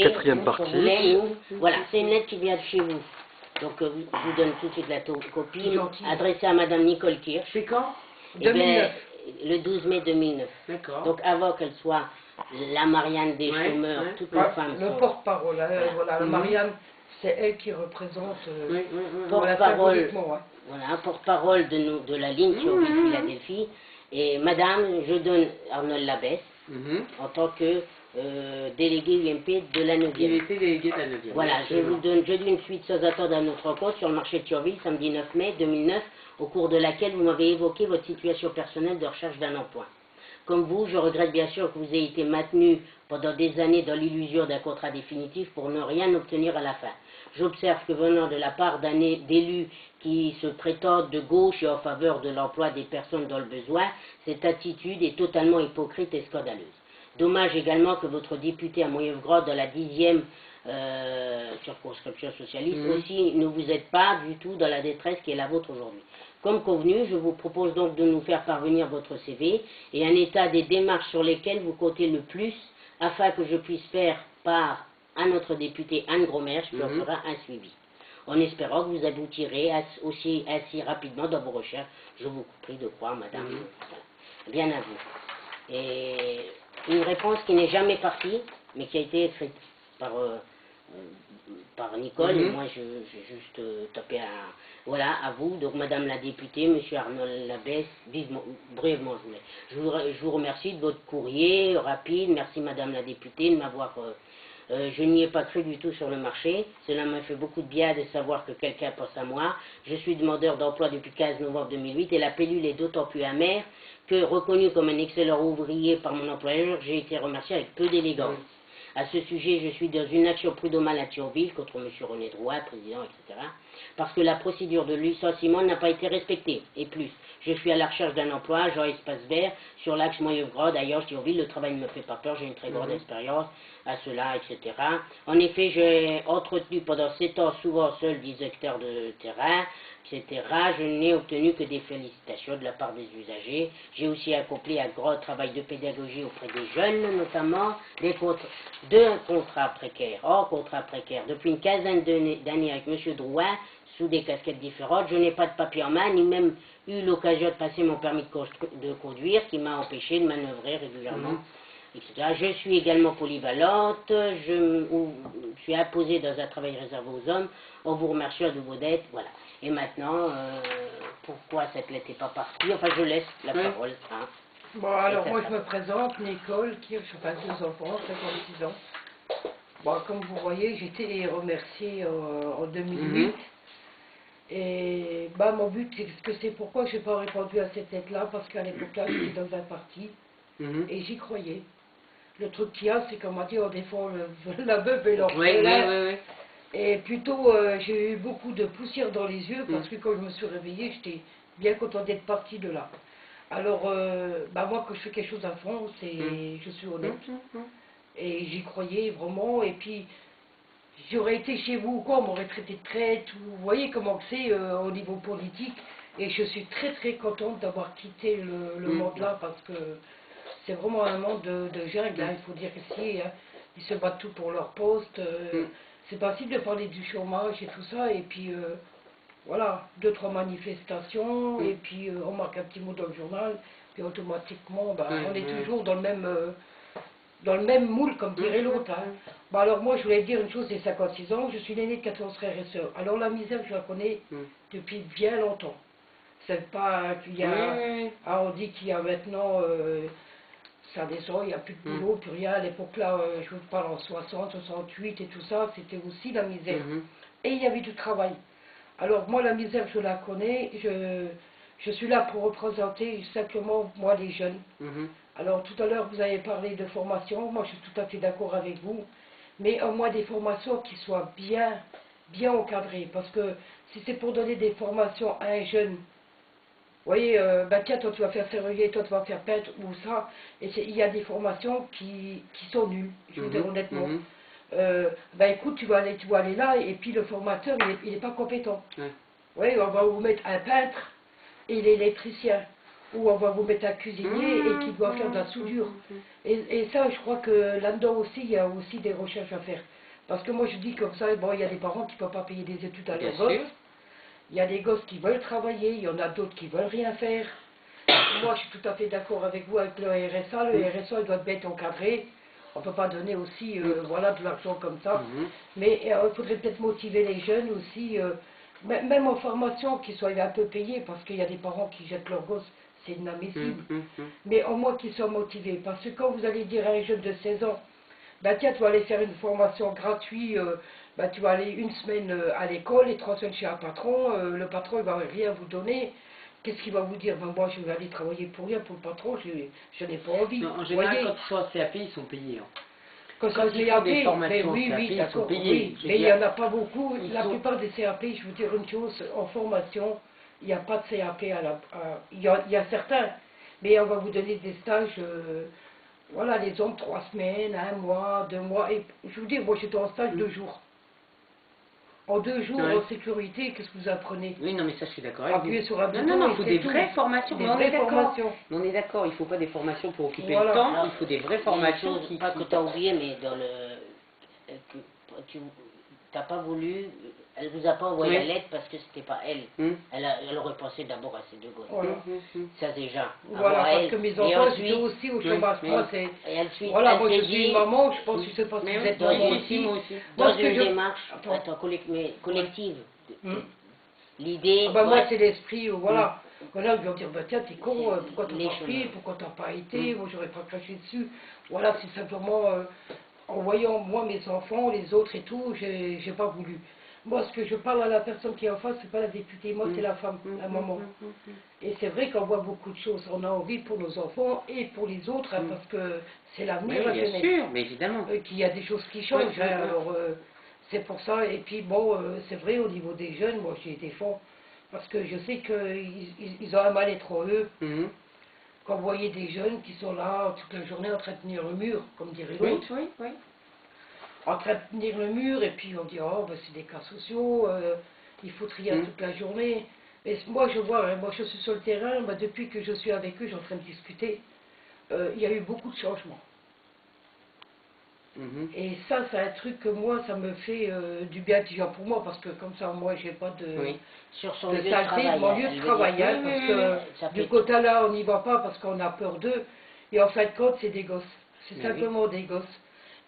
Quatrième partie. Voilà, c'est une lettre qui vient de chez vous. Donc, je vous donne tout de suite la copie, adressée à Madame Nicole Kirch. C'est quand? 2009. Le 12 mai 2009. D'accord. Donc, avant qu'elle soit la Marianne des chômeurs, toutes les femmes le sont... porte-parole, voilà, la Marianne, c'est elle qui représente... porte-parole, voilà, porte-parole de la ligne Thionville-Philadelphie. Et Madame, je donne Arnold Labesse, en tant que délégué UMP de la 9e. Il était délégué de la 9e. Voilà, je dis une suite sans attendre à notre rencontre sur le marché de Thionville, samedi 9 mai 2009, au cours de laquelle vous m'avez évoqué votre situation personnelle de recherche d'un emploi. Comme vous, je regrette bien sûr que vous ayez été maintenu pendant des années dans l'illusion d'un contrat définitif pour ne rien obtenir à la fin. J'observe que venant de la part d'élus qui se prétendent de gauche et en faveur de l'emploi des personnes dans le besoin, cette attitude est totalement hypocrite et scandaleuse. Dommage également que votre député à Moyeuvre-Grande dans la 10e circonscription socialiste aussi ne vous aide pas du tout dans la détresse qui est la vôtre aujourd'hui. Comme convenu, je vous propose donc de nous faire parvenir votre CV et un état des démarches sur lesquelles vous comptez le plus afin que je puisse faire part à notre députée Anne Gromerche qui en fera un suivi. En espérant que vous aboutirez aussi ainsi rapidement dans vos recherches. Je vous prie de croire, madame. Voilà. Bien à vous. Et une réponse qui n'est jamais partie, mais qui a été écrite par Nicole, et moi j'ai juste tapé voilà, à vous, donc madame la députée, monsieur Arnold Labesse, brièvement je vous remercie de votre courrier rapide, merci madame la députée de m'avoir... je n'y ai pas cru du tout sur le marché. Cela m'a fait beaucoup de bien de savoir que quelqu'un pense à moi. Je suis demandeur d'emploi depuis 15 novembre 2008 et la pilule est d'autant plus amère que, reconnu comme un excellent ouvrier par mon employeur, j'ai été remercié avec peu d'élégance. À ce sujet, je suis dans une action prud'homale à Thionville contre M. René Drouin, président, etc. parce que la procédure de licenciement n'a pas été respectée. Et plus, je suis à la recherche d'un emploi, genre espace vert, sur l'axe Moyeuvre-Grande, ailleurs Thionville, le travail ne me fait pas peur, j'ai une très grande expérience à cela, etc. En effet, j'ai entretenu pendant 7 ans, souvent seul, 10 hectares de terrain, etc. Je n'ai obtenu que des félicitations de la part des usagers. J'ai aussi accompli un grand travail de pédagogie auprès des jeunes, notamment de contrats précaires, hors contrats précaires. Depuis une quinzaine d'années avec M. Drouin, sous des casquettes différentes, je n'ai pas de papier en main, ni même eu l'occasion de passer mon permis de conduire, qui m'a empêché de manœuvrer régulièrement, etc. Je suis également polyvalente, je suis imposée dans un travail réservé aux hommes, en vous remerciant de vos dettes, voilà. Et maintenant, pourquoi cette lettre n'est pas partie? Enfin, je laisse la parole. Hein. Bon, alors moi je me présente, Nicole Kirch, enfin 2 enfants, 56 ans. Bon, comme vous voyez, j'ai été remerciée en 2008. Et bah, mon but, c'est pourquoi je n'ai pas répondu à cette lettre-là, parce qu'à l'époque-là, j'étais dans un parti, et j'y croyais. Le truc qu'il y a, c'est qu'on m'a dit, on défend la veuve et l'orphelin. Et plutôt, j'ai eu beaucoup de poussière dans les yeux, parce que quand je me suis réveillée, j'étais bien contente d'être partie de là. Alors, bah, moi, quand je fais quelque chose à fond, je suis honnête. Et j'y croyais vraiment, et puis... J'aurais été chez vous ou quoi, on m'aurait traité de traite, vous voyez comment c'est au niveau politique. Et je suis très très contente d'avoir quitté le monde là, parce que c'est vraiment un monde de jungle, hein, il faut dire qu'ici, hein, ils se battent tout pour leur poste. C'est facile de parler du chômage et tout ça, et puis voilà, 2-3 manifestations, et puis on marque un petit mot dans le journal, puis automatiquement, bah, on est toujours dans le même moule, comme dirait l'autre. Hein. Bon, alors moi, je voulais dire une chose, j'ai 56 ans, je suis l'aîné de 14 frères et sœurs. Alors la misère, je la connais depuis bien longtemps. C'est pas qu'il y a... Ah, on dit qu'il y a maintenant... ça descend, il n'y a plus de boulot, plus rien. À l'époque-là, je vous parle en 60, 68 et tout ça, c'était aussi la misère. Et il y avait du travail. Alors moi, la misère, je la connais. Je suis là pour représenter simplement, moi, les jeunes. Alors tout à l'heure vous avez parlé de formation, moi je suis tout à fait d'accord avec vous, mais au moins des formations qui soient bien encadrées, parce que si c'est pour donner des formations à un jeune, vous voyez, bah tiens, toi tu vas faire serrurier, toi tu vas faire peintre ou ça, et il y a des formations qui sont nulles, je vous dis honnêtement. Bah écoute, tu vas aller là, et puis le formateur il n'est pas compétent. Oui, on va vous mettre un peintre et l'électricien. où on va vous mettre un cuisinier et qui doit faire de la soudure. Et ça, je crois que là-dedans aussi, il y a aussi des recherches à faire. Parce que moi, je dis comme ça, bon, il y a des parents qui ne peuvent pas payer des études à leurs gosses. Il y a des gosses qui veulent travailler, il y en a d'autres qui veulent rien faire. Moi, je suis tout à fait d'accord avec vous avec le RSA. Le RSA, il doit être encadré. On ne peut pas donner aussi voilà, de l'argent comme ça. Mais il faudrait peut-être motiver les jeunes aussi, même en formation, qu'ils soient un peu payés, parce qu'il y a des parents qui jettent leurs gosses, c'est inadmissible. Mais au moins qu'ils soient motivés. Parce que quand vous allez dire à un jeune de 16 ans, ben tiens, tu vas aller faire une formation gratuite, ben tu vas aller une semaine à l'école et 3 semaines chez un patron, le patron il va rien vous donner. Qu'est-ce qu'il va vous dire? Ben moi je vais aller travailler pour rien pour le patron, je n'ai pas envie. Non, en général, quand ils sont à CAP, ils sont payés. Hein. Quand ils font des mais formations oui, CAP, oui, ils sont d'accord, payés. oui, Je veux mais il n'y dire, en a pas beaucoup. La sont... plupart des CAP, je vous dire une chose, en formation, il n'y a pas de CAP il y a certains, mais on va vous donner des stages, voilà, les hommes 3 semaines, 1 mois, 2 mois, et je vous dis, moi j'étais en stage 2 jours. En 2 jours, en sécurité, qu'est-ce que vous apprenez? Oui, non, mais ça, je suis d'accord avec vous. Appuyer sur un bouton. Non, il faut des vraies formations. Des vraies formations. On est d'accord, il ne faut pas des formations pour occuper Voilà. le temps, Alors, il faut des vraies formations qui... Pas que tu as oublié, mais dans le... tu n'as pas voulu... Elle vous a pas envoyé la lettre parce que c'était pas elle. Elle aurait pensé d'abord à ses 2 gosses. Voilà. Ça déjà. Voilà, parce elle. que mes Et enfants ensuite, étaient aussi au chômage. Moi, c'est... Et ensuite, Voilà, elle moi s'est je suis dit, maman, je pense que je sais pas si vous êtes maman aussi. Moi aussi. Moi, dans ce que une je... démarche mais collective. L'idée... Ah ben moi c'est l'esprit, voilà. Voilà, ils vont dire, bah, tiens, t'es con, pourquoi t'as les pas pris, chemins. pourquoi t'as pas été, moi j'aurais pas craché dessus. Voilà, c'est simplement, en voyant moi mes enfants, les autres et tout, j'ai pas voulu. Moi, ce que je parle à la personne qui est en face, c'est pas la députée, moi c'est la femme, la maman. Et c'est vrai qu'on voit beaucoup de choses, on a envie pour nos enfants et pour les autres, hein, parce que c'est l'avenir, la jeunesse. Bien sûr, mais évidemment. Qu'il y a des choses qui changent, hein, alors c'est pour ça. Et puis bon, c'est vrai, au niveau des jeunes, moi j'ai des fonds, parce que je sais qu'ils ont un mal-être en eux. Quand vous voyez des jeunes qui sont là toute la journée en train de tenir le mur, comme dirait l'autre. Oui. En train de tenir le mur, et puis on dit, oh, ben, c'est des cas sociaux, il faut trier toute la journée. Et moi, je vois, hein, moi je suis sur le terrain, ben, depuis que je suis avec eux, j'ai en train de discuter, il y a eu beaucoup de changements. Et ça, c'est un truc que moi, ça me fait du bien déjà pour moi, parce que comme ça, moi, j'ai pas de, sur son de lieu de saleté, travail, mon lieu de travail, hein, parce que du côté là, on n'y va pas parce qu'on a peur d'eux. Et en fin de compte, c'est des gosses. C'est simplement des gosses.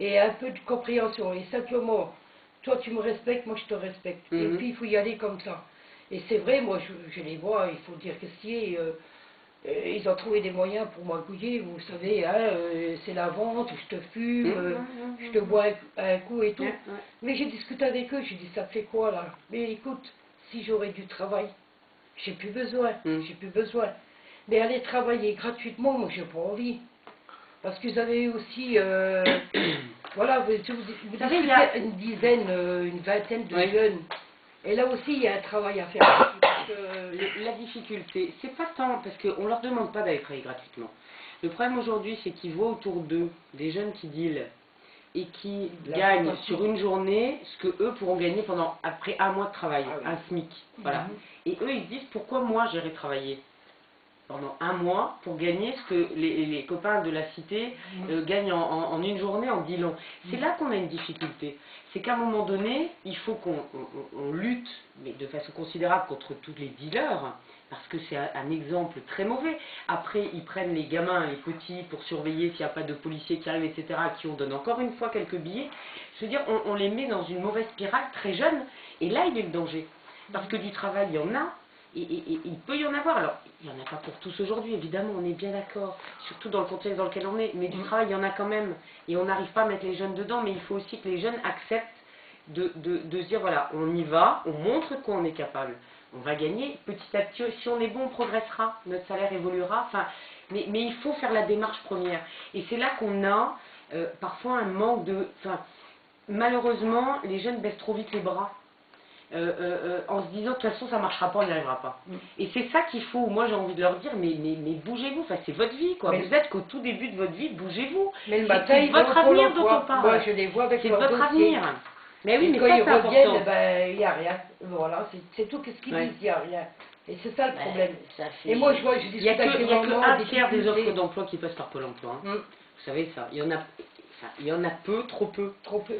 Et un peu de compréhension. Et simplement, toi, tu me respectes, moi, je te respecte. Et puis, il faut y aller comme ça. Et c'est vrai, moi, je les vois, il faut dire qu'est-ce qu'il y a. Ils ont trouvé des moyens pour m'agouiller, vous savez, hein, c'est la vente, je te fume, je te bois un coup et tout. Mais j'ai discuté avec eux, j'ai dit, ça fait quoi là? Mais écoute, si j'aurais du travail, j'ai plus besoin, j'ai plus besoin. Mais aller travailler gratuitement, moi j'ai pas envie. Parce que vous avez aussi, voilà, vous discutez une dizaine, une vingtaine de jeunes. Et là aussi, il y a un travail à faire. La difficulté, c'est pas tant, parce qu'on ne leur demande pas d'aller travailler gratuitement. Le problème aujourd'hui, c'est qu'ils voient autour d'eux des jeunes qui dealent et qui gagnent sur une journée ce que eux pourront gagner après 1 mois de travail, un SMIC. Voilà. Et eux, ils se disent, pourquoi moi j'irai travailler pendant 1 mois pour gagner ce que les copains de la cité gagnent en une journée en dealant. C'est là qu'on a une difficulté. C'est qu'à un moment donné, il faut qu'on lutte, mais de façon considérable, contre tous les dealers, parce que c'est un exemple très mauvais. Après, ils prennent les gamins, les petits, pour surveiller s'il n'y a pas de policiers qui arrivent, etc., à qui on donne encore une fois quelques billets. Je veux dire, on les met dans une mauvaise spirale très jeune, et là, il est le danger. Parce que du travail, il y en a, et il peut y en avoir. Alors, il n'y en a pas pour tous aujourd'hui, évidemment, on est bien d'accord, surtout dans le contexte dans lequel on est, mais du travail, il y en a quand même, et on n'arrive pas à mettre les jeunes dedans, mais il faut aussi que les jeunes acceptent de se dire, voilà, on y va, on montre qu'on est capable, on va gagner, petit à petit, si on est bon, on progressera, notre salaire évoluera, enfin, mais il faut faire la démarche première, et c'est là qu'on a parfois un manque de, enfin, malheureusement, les jeunes baissent trop vite les bras, en se disant de toute façon ça marchera pas, on n'y arrivera pas. Et c'est ça qu'il faut, moi j'ai envie de leur dire, mais bougez-vous, enfin, c'est votre vie quoi, vous êtes qu'au tout début de votre vie, bougez-vous. Mais le matin, c'est votre avenir dont on parle. Moi je les vois avec c'est leur votre dossier. avenir. Mais oui, mais quand ça ils c'est reviennent, important. ben, il n'y a rien. Voilà, c'est tout ce qu'ils disent, il n'y a rien. Et c'est ça le Ben, problème. ça fait... Et moi, je vois, je Il discute n'y a que, avec il des y a que mamans, un des tiers des difficultés. offres d'emploi qui passent par Pôle emploi. Hein. Vous savez ça. Il y en a peu, trop peu. Trop peu.